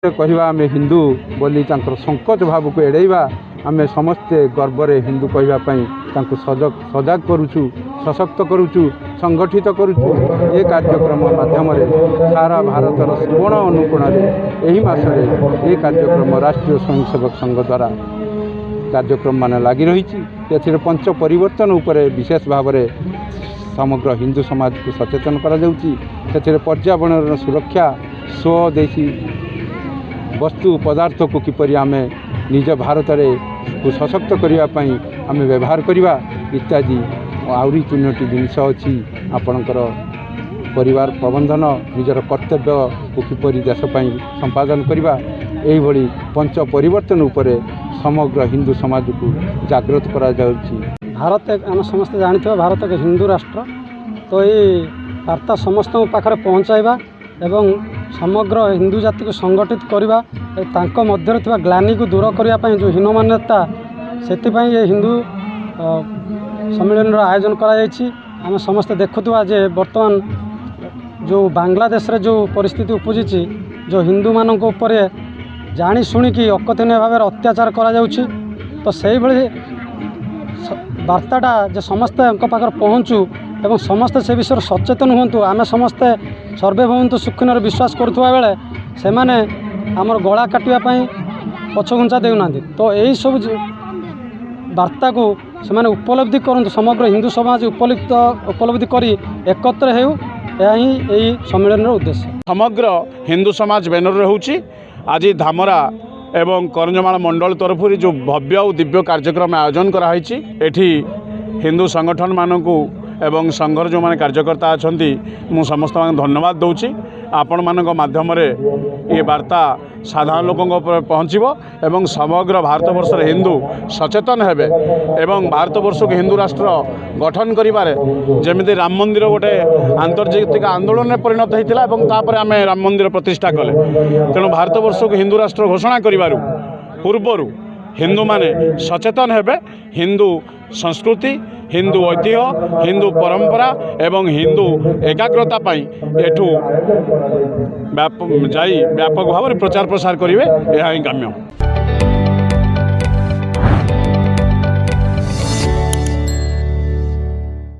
कहवा आम हिंदू बोली संकोच भाव को एड़ेवा आम समस्ते गर्व हिंदू कहवाई सजग करुचु सशक्त करुचु संगठित करुचु। ये कार्यक्रम माध्यम सारा भारतर स्वर्ण अनुकोण यही मसरे ये कार्यक्रम राष्ट्रीय स्वयंसेवक संघ द्वारा कार्यक्रम मान लगी रही पंच परिवर्तन उपरे विशेष भाव में समग्र हिंदू समाज को सचेतन कर पर्यावरण सुरक्षा स्वदेशी वस्तु पदार्थ को किपरि आमे निज भारत को सशक्त करने आम व्यवहार करवा इत्यादि आहरी 3टी जिनस अच्छी आपणकर परिवार प्रबंधन निजर कर्तव्य को किपरि देशपाई संपादन करवा यही पंच परिवर्तन उपरे समग्र हिंदू समाज को जागृत करा जाउछि। भारत आम समस्त जानते भारत एक हिंदू राष्ट्र तो ये वार्ता समस्त पाखरे पहुँचाइबा एवं समग्र हिंदू जाति को संगठित करवा तांको मध्य थिबा ग्लानि को दूर करने जो हीन मान्यता से हिंदू सम्मेलन आयोजन करा समस्त देखुवा जे वर्तमान जो बांग्लादेश रे जो परिस्थिति उपजी जो हिंदू मानक ऊपर जानी शुणिकी अकथनीय भाव अत्याचार करा जाउछि तो सही भली वार्ताटा जे समस्ते पाखर पहुँचू एवं समस्ते से विषय सचेतन हूँ आम समस्ते सर्वे भवन्तु सुखिन विश्वास करुवा बेले से माने आमर गला काटापी पछघुंचा देना तो यही सब वार्ता को से उपलब्धि करूँ समग्र हिंदू समाज उपलब्धि करी एकत्र हो यही सम्मेलन उद्देश्य। समग्र हिंदू समाज बैनर होची आज धामरा एवं करंजमाल मंडल तरफ जो भव्य और दिव्य कार्यक्रम आयोजन कराई एठी हिंदू संगठन मानकू एवं संघर जो माने कार्यकर्ता अच्छा मु समस्त धन्यवाद दूची आपण मानक माध्यम ये वार्ता साधारण लोकों पहुँचो एवं समग्र भारत वर्ष हिंदू सचेतन हेबे एवं भारत वर्ष को हिंदू राष्ट्र गठन करिबारे जेमिति राम मंदिर गोटे आंतर्जातिक आंदोलन में परिणत होता है आम राम मंदिर प्रतिष्ठा कले तेणु भारत वर्ष को हिंदू राष्ट्र घोषणा करिबारु पूर्वर हिंदू माने सचेतन हेबे हिंदू संस्कृति हिंदू ऐतिह्य हिंदू परंपरा एवं हिंदू एकाग्रता पाई एठू व्यापक भाव में प्रचार प्रसार करेंगे यह ही काम्य।